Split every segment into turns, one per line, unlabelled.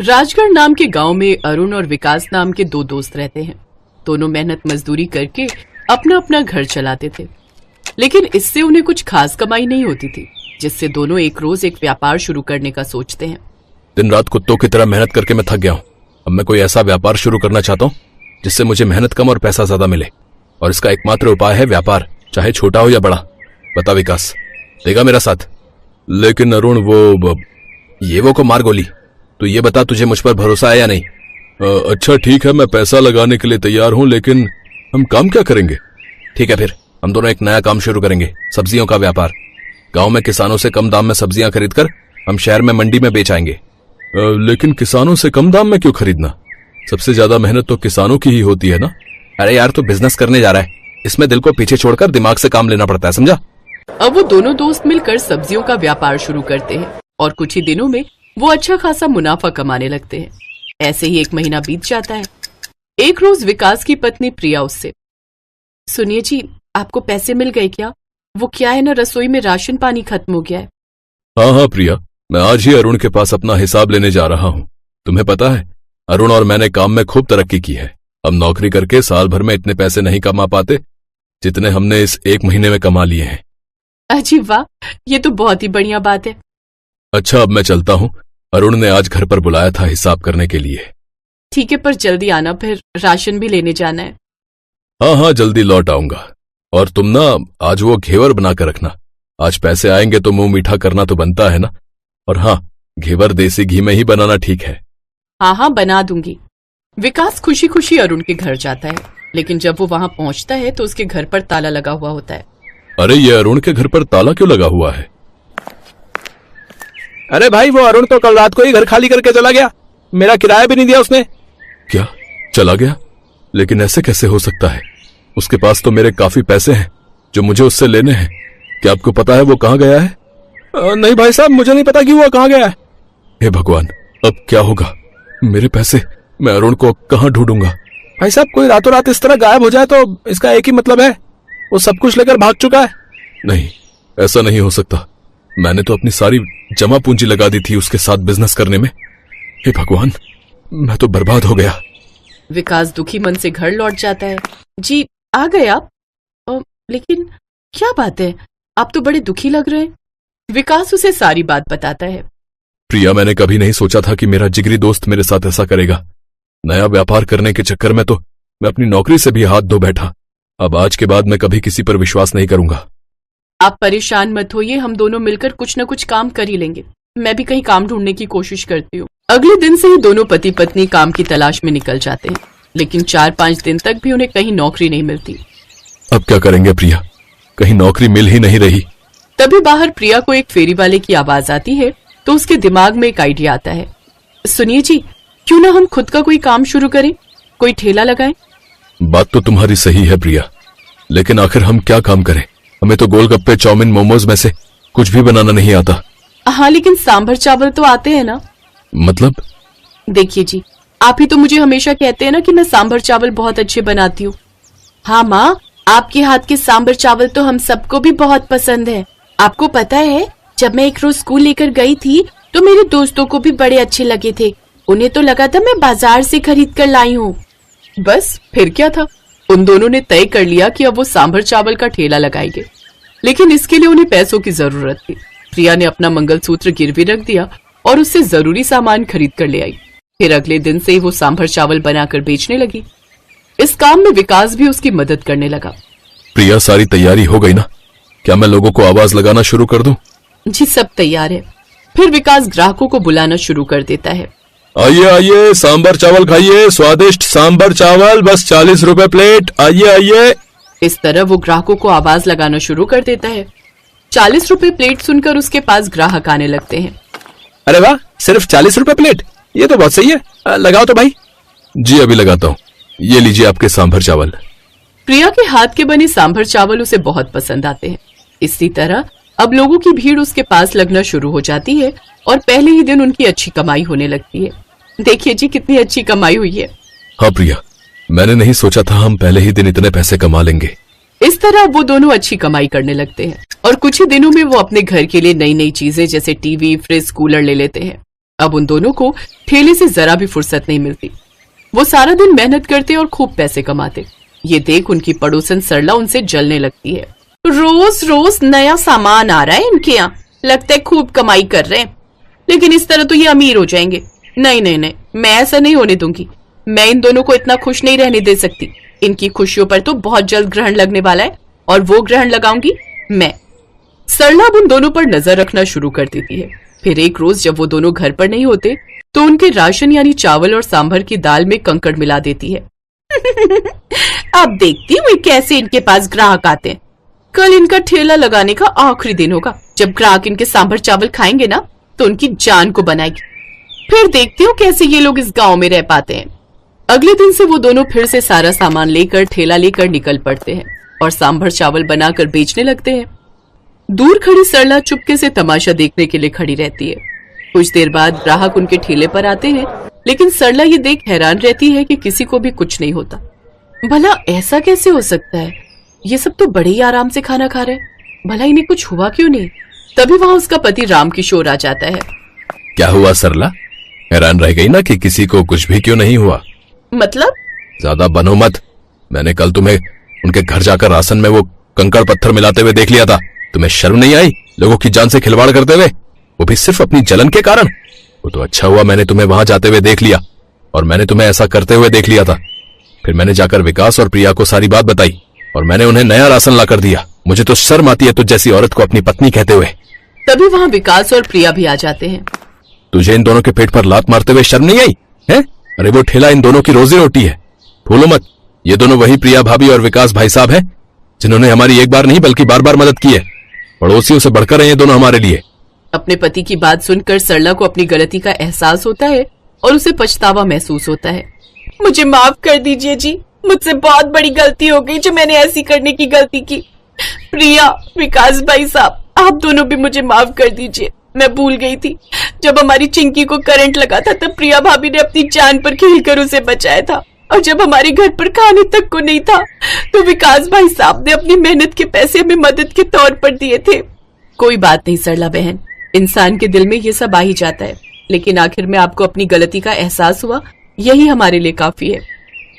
राजगढ़ नाम के गांव में अरुण और विकास नाम के दो दोस्त रहते हैं। दोनों मेहनत मजदूरी करके अपना अपना घर चलाते थे, लेकिन इससे उन्हें कुछ खास कमाई नहीं होती थी, जिससे दोनों एक रोज एक व्यापार शुरू करने का सोचते हैं।
दिन रात कुत्तों की तरह मेहनत करके मैं थक गया हूँ। अब मैं कोई ऐसा व्यापार शुरू करना चाहता हूँ जिससे मुझे मेहनत कम और पैसा ज्यादा मिले, और इसका एकमात्र उपाय है व्यापार, चाहे छोटा हो या बड़ा। बता विकास, देगा मेरा साथ? लेकिन अरुण, वो को मार गोली। तो ये बता, तुझे मुझ पर भरोसा है या नहीं? अच्छा ठीक है, मैं पैसा लगाने के लिए तैयार हूँ, लेकिन हम काम क्या करेंगे? ठीक है, फिर हम दोनों एक नया काम शुरू करेंगे, सब्जियों का व्यापार। गांव में किसानों से कम दाम में सब्जियां खरीदकर हम शहर में मंडी में बेच आएंगे। लेकिन किसानों से कम दाम में क्यों खरीदना? सबसे ज्यादा मेहनत तो किसानों की ही होती है ना। अरे यार, तू बिजनेस करने जा रहा है, इसमें दिल को पीछे छोड़कर दिमाग से काम लेना पड़ता है, समझा?
अब वो दोनों दोस्त मिलकर सब्जियों का व्यापार शुरू करते हैं और कुछ ही दिनों में वो अच्छा खासा मुनाफा कमाने लगते हैं। ऐसे ही एक महीना बीत जाता है। एक रोज विकास की पत्नी प्रिया उससे, सुनिए जी, आपको पैसे मिल गए क्या? वो क्या है ना, रसोई में राशन पानी खत्म हो गया है।
हाँ प्रिया, मैं आज ही अरुण के पास अपना हिसाब लेने जा रहा हूँ। तुम्हें पता है, अरुण और मैंने काम में खूब तरक्की की है। अब नौकरी करके साल भर में इतने पैसे नहीं कमा पाते जितने हमने इस एक महीने में कमा लिए हैं।
अजी वाह, ये तो बहुत ही बढ़िया बात है।
अच्छा, अब मैं चलता हूँ। अरुण ने आज घर पर बुलाया था हिसाब करने के लिए।
ठीक है, पर जल्दी आना, फिर राशन भी लेने जाना है।
हाँ, जल्दी लौट आऊंगा। और तुम ना आज वो घेवर बना कर रखना। आज पैसे आएंगे तो मुंह मीठा करना तो बनता है ना। और हाँ, घेवर देसी घी में ही बनाना, ठीक है?
हाँ, बना दूंगी। विकास खुशी खुशी अरुण के घर जाता है, लेकिन जब वो वहाँ पहुँचता है तो उसके घर पर ताला लगा हुआ होता है।
अरे, ये अरुण के घर पर ताला क्यों लगा हुआ है?
अरे भाई, वो अरुण तो कल रात को ही घर खाली करके चला गया। मेरा किराया भी नहीं दिया उसने।
क्या? चला गया? लेकिन ऐसे कैसे हो सकता है? उसके पास तो मेरे काफी पैसे हैं जो मुझे उससे लेने हैं। क्या आपको पता है वो कहाँ गया है?
नहीं भाई साहब, मुझे नहीं पता कि वो कहाँ गया है।
हे भगवान, अब क्या होगा? मेरे पैसे मैं अरुण को कहाँ ढूंढूंगा?
भाई साहब, कोई रातों रात इस तरह गायब हो जाए तो इसका एक ही मतलब है, वो सब कुछ लेकर भाग चुका है।
नहीं, ऐसा नहीं हो सकता। मैंने तो अपनी सारी जमा पूंजी लगा दी थी उसके साथ बिजनेस करने में। हे भगवान, मैं तो बर्बाद हो गया।
विकास दुखी मन से घर लौट जाता है। जी, आ गए आप? लेकिन क्या बात है, आप तो बड़े दुखी लग रहे हैं। विकास उसे सारी बात बताता है।
प्रिया, मैंने कभी नहीं सोचा था कि मेरा जिगरी दोस्त मेरे साथ ऐसा करेगा। नया व्यापार करने के चक्कर में तो मैं अपनी नौकरी से भी हाथ धो बैठा। अब आज के बाद मैं कभी किसी पर विश्वास नहीं करूंगा।
आप परेशान मत होइए, हम दोनों मिलकर कुछ न कुछ काम कर ही लेंगे। मैं भी कहीं काम ढूंढने की कोशिश करती हूँ। अगले दिन से ही दोनों पति पत्नी काम की तलाश में निकल जाते हैं, लेकिन 4-5 दिन तक भी उन्हें कहीं नौकरी नहीं मिलती।
अब क्या करेंगे प्रिया? कहीं नौकरी मिल ही नहीं रही।
तभी बाहर प्रिया को एक फेरी वाले की आवाज आती है, तो उसके दिमाग में एक आइडिया आता है। सुनिए जी, क्यों ना हम खुद का कोई काम शुरू करें, कोई ठेला लगाएं?
बात तो तुम्हारी सही है प्रिया, लेकिन आखिर हम क्या काम करें? हमें तो गोलगप्पे, चाउमीन, मोमोज में से कुछ भी बनाना नहीं आता।
हाँ, लेकिन सांभर चावल तो आते हैं ना।
मतलब?
देखिए जी, आप ही तो मुझे हमेशा कहते हैं ना कि मैं सांभर चावल बहुत अच्छे बनाती हूँ। हाँ माँ, आपके हाथ के सांभर चावल तो हम सबको भी बहुत पसंद है। आपको पता है, जब मैं एक रोज स्कूल लेकर गई थी तो मेरे दोस्तों को भी बड़े अच्छे लगे थे। उन्हें तो लगा था मैं बाजार से खरीद कर लाई हूँ। बस फिर क्या था, उन दोनों ने तय कर लिया कि अब वो सांभर चावल का ठेला लगाएंगे, लेकिन इसके लिए उन्हें पैसों की जरूरत थी। प्रिया ने अपना मंगलसूत्र गिरवी रख दिया और उससे जरूरी सामान खरीद कर ले आई। फिर अगले दिन से ही वो सांभर चावल बनाकर बेचने लगी। इस काम में विकास भी उसकी मदद करने लगा।
प्रिया, सारी तैयारी हो गई ना? क्या मैं लोगों को आवाज लगाना शुरू कर दूं?
जी, सब तैयार है। फिर विकास ग्राहकों को बुलाना शुरू कर देता है।
आइए आइए, सांभर चावल खाइए, स्वादिष्ट सांभर चावल, बस 40 रुपए प्लेट, आइए आइए।
इस तरह वो ग्राहकों को आवाज लगाना शुरू कर देता है। 40 रुपए प्लेट सुनकर उसके पास ग्राहक आने लगते हैं।
अरे वाह, सिर्फ 40 रुपए प्लेट, ये तो बहुत सही है। लगाओ तो भाई।
जी, अभी लगाता हूँ। ये लीजिए आपके सांभर चावल।
प्रिया के हाथ के बने सांभर चावल उसे बहुत पसंद आते हैं। इसी तरह अब लोगों की भीड़ उसके पास लगना शुरू हो जाती है और पहले ही दिन उनकी अच्छी कमाई होने लगती है। देखिए जी, कितनी अच्छी कमाई हुई है।
हाँ प्रिया, मैंने नहीं सोचा था हम पहले ही दिन इतने पैसे कमा लेंगे।
इस तरह वो दोनों अच्छी कमाई करने लगते हैं और कुछ ही दिनों में वो अपने घर के लिए नई नई चीजें जैसे टीवी, फ्रिज, कूलर ले लेते हैं। अब उन दोनों को ठेले से जरा भी फुर्सत नहीं मिलती। वो सारा दिन मेहनत करते और खूब पैसे कमाते। ये देख उनकी पड़ोसन सरला उनसे जलने लगती है। रोज रोज नया सामान आ रहा है इनके यहाँ, लगता है खूब कमाई कर रहे हैं, लेकिन इस तरह तो ये अमीर हो जाएंगे। नहीं नहीं नहीं, मैं ऐसा नहीं होने दूंगी। मैं इन दोनों को इतना खुश नहीं रहने दे सकती। इनकी खुशियों पर तो बहुत जल्द ग्रहण लगने वाला है और वो ग्रहण लगाऊंगी मैं। सरला अब उन दोनों पर नजर रखना शुरू कर देती है। फिर एक रोज जब वो दोनों घर पर नहीं होते तो उनके राशन यानी चावल और सांभर की दाल में कंकड़ मिला देती है। अब देखती हूँ कैसे इनके पास ग्राहक आते हैं। कल इनका ठेला लगाने का आखिरी दिन होगा। जब ग्राहक इनके सांभर चावल खाएंगे ना तो उनकी जान को बनाएगी। फिर देखती हूँ कैसे ये लोग इस गांव में रह पाते हैं। अगले दिन से वो दोनों फिर से सारा सामान लेकर ठेला लेकर निकल पड़ते हैं और सांभर चावल बनाकर बेचने लगते हैं। दूर खड़ी सरला चुपके से तमाशा देखने के लिए खड़ी रहती है। कुछ देर बाद ग्राहक उनके ठेले पर आते हैं, लेकिन सरला ये देख हैरान रहती है कि किसी को भी कुछ नहीं होता। भला ऐसा कैसे हो सकता है? ये सब तो बड़े ही आराम से खाना खा रहे हैं। भला इन्हें कुछ हुआ क्यों नहीं? तभी वहां उसका पति राम किशोर आ जाता है।
क्या हुआ सरला? हैरान रह गई ना कि किसी को कुछ भी क्यों नहीं हुआ?
मतलब?
ज्यादा बनो मत। मैंने कल तुम्हें उनके घर जाकर राशन में वो कंकड़ पत्थर मिलाते हुए देख लिया था। तुम्हें शर्म नहीं आई लोगों की जान से खिलवाड़ करते हुए, वो भी सिर्फ अपनी जलन के कारण? वो तो अच्छा हुआ मैंने तुम्हें वहां जाते हुए देख लिया और मैंने तुम्हें ऐसा करते हुए देख लिया था। फिर मैंने जाकर विकास और प्रिया को सारी बात बताई और मैंने उन्हें नया राशन ला कर दिया। मुझे तो शर्म आती है तुझ जैसी औरत को अपनी पत्नी कहते हुए।
तभी वहाँ विकास और प्रिया भी आ जाते हैं।
तुझे इन दोनों के पेट पर लात मारते हुए शर्म नहीं आई है? अरे वो ठेला इन दोनों की रोजी रोटी है। भूलो मत, ये दोनों वही प्रिया भाभी और विकास भाई साहब हैं जिन्होंने हमारी एक बार नहीं बल्कि बार बार मदद की है। पड़ोसियों से बढ़कर हैं ये दोनों हमारे लिए।
अपने पति की बात सुनकर सरला को अपनी गलती का एहसास होता है और उसे पछतावा महसूस होता है। मुझे माफ कर दीजिए जी, मुझसे बहुत बड़ी गलती हो गई जो मैंने ऐसी करने की गलती की। प्रिया, विकास भाई साहब, आप दोनों भी मुझे माफ कर दीजिए। मैं भूल गई थी, जब हमारी चिंकी को करंट लगा था तब प्रिया भाभी ने अपनी जान पर खेलकर उसे बचाया था, और जब हमारे घर पर खाने तक को नहीं था तो विकास भाई साहब ने अपनी मेहनत के पैसे हमें मदद के तौर पर दिए थे। कोई बात नहीं सरला बहन, इंसान के दिल में ये सब आ ही जाता है, लेकिन आखिर में आपको अपनी गलती का एहसास हुआ, यही हमारे लिए काफी है।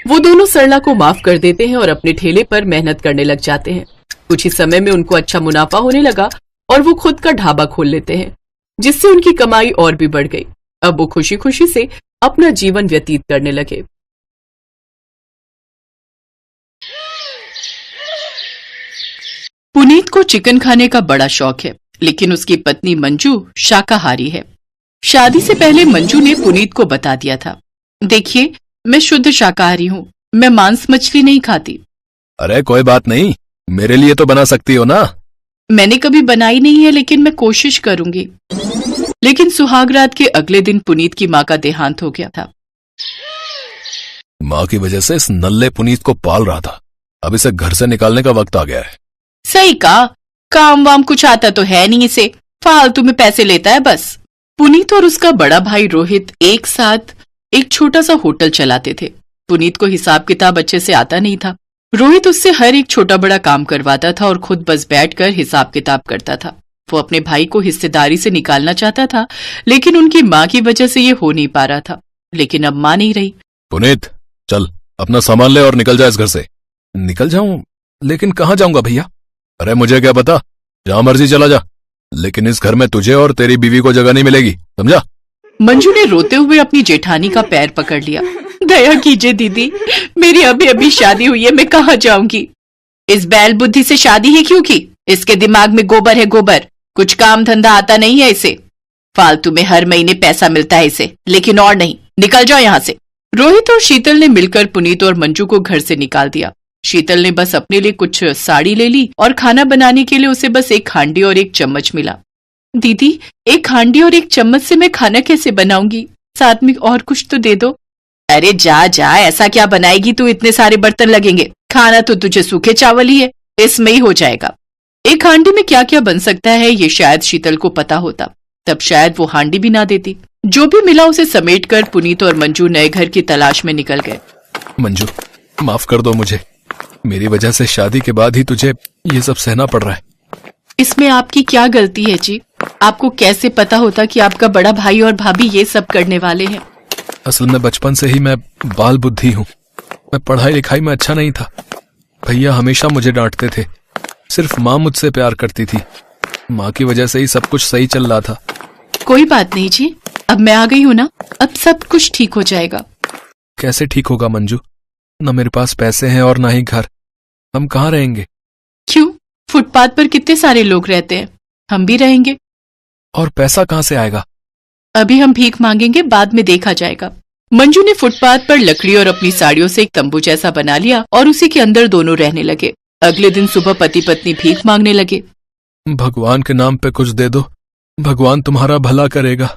वो दोनों सरला को माफ कर देते हैं और अपने ठेले पर मेहनत करने लग जाते हैं। कुछ ही समय में उनको अच्छा मुनाफा होने लगा और वो खुद का ढाबा खोल लेते हैं, जिससे उनकी कमाई और भी बढ़ गई। अब वो खुशी खुशी से अपना जीवन व्यतीत करने लगे। पुनीत को चिकन खाने का बड़ा शौक है, लेकिन उसकी पत्नी मंजू शाकाहारी है। शादी से पहले मंजू ने पुनीत को बता दिया था, देखिए मैं शुद्ध शाकाहारी हूँ, मैं मांस मछली नहीं खाती।
अरे कोई बात नहीं, मेरे लिए तो बना सकती हो ना।
मैंने कभी बनाई नहीं है, लेकिन मैं कोशिश करूंगी। लेकिन सुहागरात के अगले दिन पुनीत की माँ का देहांत हो गया था।
माँ की वजह से इस नल्ले पुनीत को पाल रहा था, अब इसे घर से निकालने का वक्त आ गया है।
सही कहा, काम वाम कुछ आता तो है नहीं इसे, फालतू में पैसे लेता है बस। पुनीत और उसका बड़ा भाई रोहित एक साथ एक छोटा सा होटल चलाते थे। पुनीत को हिसाब किताब अच्छे से आता नहीं था। रोहित उससे हर एक छोटा बड़ा काम करवाता था और खुद बस बैठकर हिसाब किताब करता था। वो अपने भाई को हिस्सेदारी से निकालना चाहता था, लेकिन उनकी माँ की वजह से ये हो नहीं पा रहा था। लेकिन अब माँ नहीं रही।
पुनीत चल अपना सामान ले और निकल जा इस घर से। निकल जाऊं? लेकिन कहाँ जाऊंगा भैया? अरे मुझे क्या पता, जहां मर्जी चला जा, लेकिन इस घर में तुझे और तेरी बीवी को जगह नहीं मिलेगी, समझा?
मंजू ने रोते हुए अपनी जेठानी का पैर पकड़ लिया। दया कीजिए दीदी, मेरी अभी अभी शादी हुई है, मैं कहाँ जाऊंगी? इस बैल बुद्धि से शादी ही क्यों की? इसके दिमाग में गोबर है गोबर, कुछ काम धंधा आता नहीं है इसे। फालतू में हर महीने पैसा मिलता है इसे, लेकिन और नहीं। निकल जाओ यहाँ से। रोहित और शीतल ने मिलकर पुनीत और मंजू को घर से निकाल दिया। शीतल ने बस अपने लिए कुछ साड़ी ले ली और खाना बनाने के लिए उसे बस एक हांडी और एक चम्मच मिला। दीदी, एक हांडी और एक चम्मच से मैं खाना कैसे बनाऊंगी? साथ में और कुछ तो दे दो। अरे जा जा, ऐसा क्या बनाएगी तू? इतने सारे बर्तन लगेंगे, खाना तो तुझे सूखे चावल ही है, इसमें ही हो जाएगा। एक हांडी में क्या क्या बन सकता है ये शायद शीतल को पता होता, तब शायद वो हांडी भी ना देती। जो भी मिला उसे समेटकर पुनीत और मंजू नए घर की तलाश में निकल गए।
मंजू माफ कर दो मुझे, मेरी वजह से शादी के बाद ही तुझे ये सब सहना पड़ रहा है।
इसमें आपकी क्या गलती है जी? आपको कैसे पता होता कि आपका बड़ा भाई और भाभी ये सब करने वाले हैं?
असल में बचपन से ही मैं बाल बुद्धि हूँ। मैं पढ़ाई लिखाई में अच्छा नहीं था। भैया हमेशा मुझे डांटते थे। सिर्फ माँ मुझसे प्यार करती थी। माँ की वजह से ही सब कुछ सही चल रहा था।
कोई बात नहीं जी, अब मैं आ गई हूँ ना, अब सब कुछ ठीक हो जाएगा।
कैसे ठीक होगा मंजू? न मेरे पास पैसे हैं और ना ही घर। हम कहाँ रहेंगे?
क्यों? फुटपाथ पर कितने सारे लोग रहते हैं, हम भी रहेंगे।
और पैसा कहाँ से आएगा?
अभी हम भीख मांगेंगे, बाद में देखा जाएगा। मंजू ने फुटपाथ पर लकड़ी और अपनी साड़ियों से एक तंबू जैसा बना लिया और उसी के अंदर दोनों रहने लगे। अगले दिन सुबह पति पत्नी भीख मांगने लगे।
भगवान के नाम पे कुछ दे दो, भगवान तुम्हारा भला करेगा।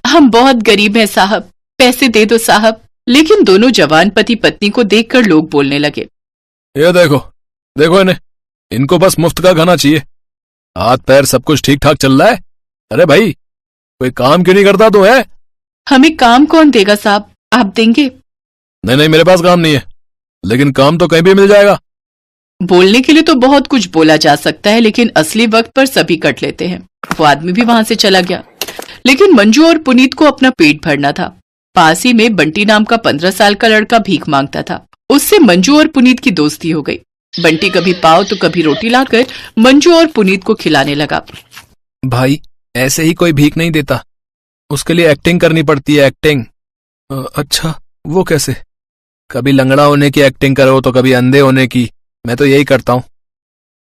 हम बहुत गरीब हैं साहब, पैसे दे दो साहब। लेकिन दोनों जवान पति पत्नी को देखकर लोग बोलने लगे,
ये देखो देखो इन्हें, इनको बस मुफ्त का खाना चाहिए। हाथ पैर सब कुछ ठीक ठाक चल रहा है। अरे भाई, कोई काम क्यों नहीं करता तू है?
हमें काम कौन देगा साहब, आप देंगे?
नहीं नहीं, मेरे पास काम नहीं है, लेकिन काम तो कहीं भी मिल जाएगा।
बोलने के लिए तो बहुत कुछ बोला जा सकता है, लेकिन असली वक्त पर सभी कट लेते हैं। वो आदमी भी वहां से चला गया। लेकिन मंजू और पुनीत को अपना पेट भरना था। पास ही में बंटी नाम का 15 साल का लड़का भीख मांगता था। उससे मंजू और पुनीत की दोस्ती हो गई। बंटी कभी पाव तो कभी रोटी लाकर मंजू और पुनीत को खिलाने लगा।
भाई, ऐसे ही कोई भीख नहीं देता, उसके लिए एक्टिंग करनी पड़ती है, एक्टिंग। अच्छा, वो कैसे? कभी लंगड़ा होने की एक्टिंग करो तो कभी अंधे होने की। मैं तो यही करता हूँ।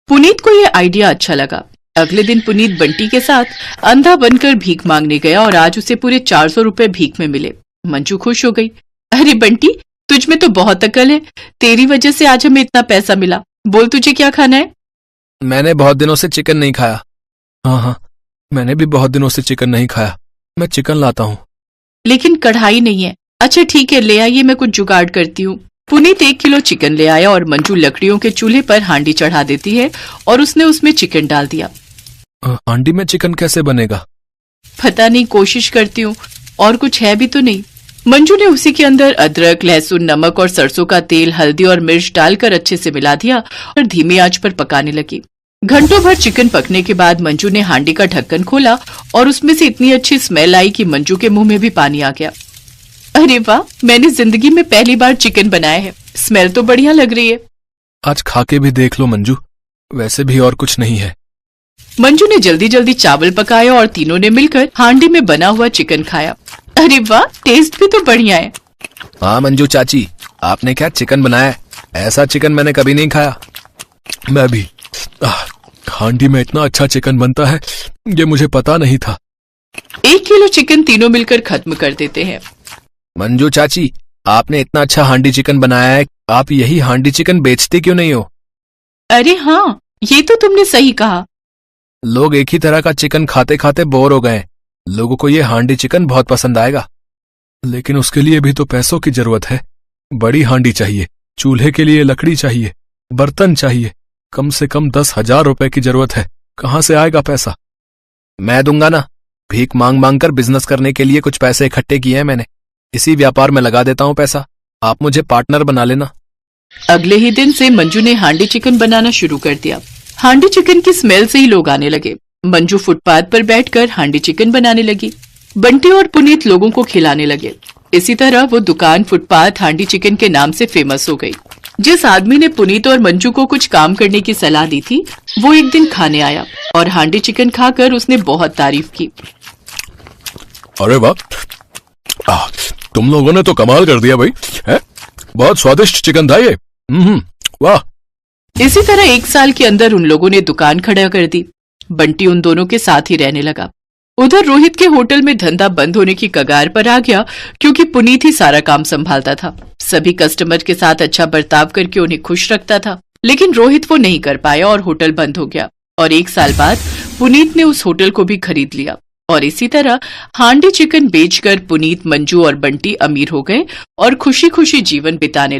पुनीत को यह आइडिया अच्छा लगा। अगले दिन पुनीत बंटी के साथ अंधा बनकर भीख मांगने गया और आज उसे पूरे 400 रुपए भीख में मिले। मंजू खुश हो गई। अरे बंटी, तुझ में तो बहुत अकल है, तेरी वजह से आज हमें इतना पैसा मिला। बोल तुझे क्या खाना है?
मैंने बहुत दिनों से चिकन नहीं खाया। हाँ, मैंने भी बहुत दिनों से चिकन नहीं खाया। मैं चिकन लाता हूँ।
लेकिन कढ़ाई नहीं है। अच्छा ठीक है, ले आइए, मैं कुछ जुगाड़ करती हूँ। पुनीत 1 किलो चिकन ले आया और मंजू लकड़ियों के चूल्हे पर हांडी चढ़ा देती है और उसने उसमें चिकन डाल दिया।
हांडी में चिकन कैसे बनेगा?
पता नहीं, कोशिश करती हूँ। और कुछ है भी तो नहीं। मंजू ने उसी के अंदर अदरक, लहसुन, नमक और सरसों का तेल, हल्दी और मिर्च डालकर अच्छे से मिला दिया और धीमी आंच पर पकाने लगी। घंटों भर चिकन पकने के बाद मंजू ने हांडी का ढक्कन खोला और उसमें से इतनी अच्छी स्मेल आई कि मंजू के मुंह में भी पानी आ गया। अरे वाह, मैंने जिंदगी में पहली बार चिकन बनाया है। स्मेल तो बढ़िया लग रही है।
आज खा के भी देख लो मंजू, वैसे भी और कुछ नहीं है।
मंजू ने जल्दी जल्दी चावल पकाया और तीनों ने मिलकर हांडी में बना हुआ चिकन खाया। अरे वाह, टेस्ट भी तो बढ़िया है।
हाँ मंजू चाची, आपने क्या चिकन बनाया है? ऐसा चिकन मैंने कभी नहीं खाया। मैं भी। हांडी में इतना अच्छा चिकन बनता है, ये मुझे पता नहीं था।
1 किलो चिकन तीनों मिलकर खत्म कर देते हैं।
मंजू चाची, आपने इतना अच्छा हांडी चिकन बनाया है, आप यही हांडी चिकन बेचते क्यों नहीं हो?
अरे हाँ, ये तो तुमने सही कहा।
लोग एक ही तरह का चिकन खाते खाते बोर हो गए। लोगों को ये हांडी चिकन बहुत पसंद आएगा, लेकिन उसके लिए भी तो पैसों की जरूरत है। बड़ी हांडी चाहिए, चूल्हे के लिए लकड़ी चाहिए, बर्तन चाहिए। कम से कम 10,000 रुपए की जरूरत है। कहाँ से आएगा पैसा? मैं दूंगा ना। भीख मांग मांग कर बिजनेस करने के लिए कुछ पैसे इकट्ठे किए हैं मैंने। इसी व्यापार में लगा देता हूँ पैसा। आप मुझे पार्टनर बना लेना।
अगले ही दिन से मंजू ने हांडी चिकन बनाना शुरू कर दिया। हांडी चिकन की स्मेल से ही लोग आने लगे। मंजू फुटपाथ पर बैठकर हांडी चिकन बनाने लगी। बंटी और पुनीत लोगों को खिलाने लगे। इसी तरह वो दुकान फुटपाथ हांडी चिकन के नाम से फेमस हो गई। जिस आदमी ने पुनीत और मंजू को कुछ काम करने की सलाह दी थी, वो एक दिन खाने आया और हांडी चिकन खाकर उसने बहुत तारीफ की।
अरे वाह, तुम लोगों ने तो कमाल कर दिया भाई, है? बहुत स्वादिष्ट चिकन था ये। वाह।
इसी तरह 1 साल के अंदर उन लोगों ने दुकान खड़ा कर दी। बंटी उन दोनों के साथ ही रहने लगा। उधर रोहित के होटल में धंधा बंद होने की कगार पर आ गया, क्योंकि पुनीत ही सारा काम संभालता था। सभी कस्टमर के साथ अच्छा बर्ताव करके उन्हें खुश रखता था। लेकिन रोहित वो नहीं कर पाया और होटल बंद हो गया। और 1 साल बाद पुनीत ने उस होटल को भी खरीद लिया। और इसी तरह हांडी चिकन बेचकर पुनीत, मंजू और बंटी अमीर हो गए और खुशी खुशी जीवन बिताने लगे।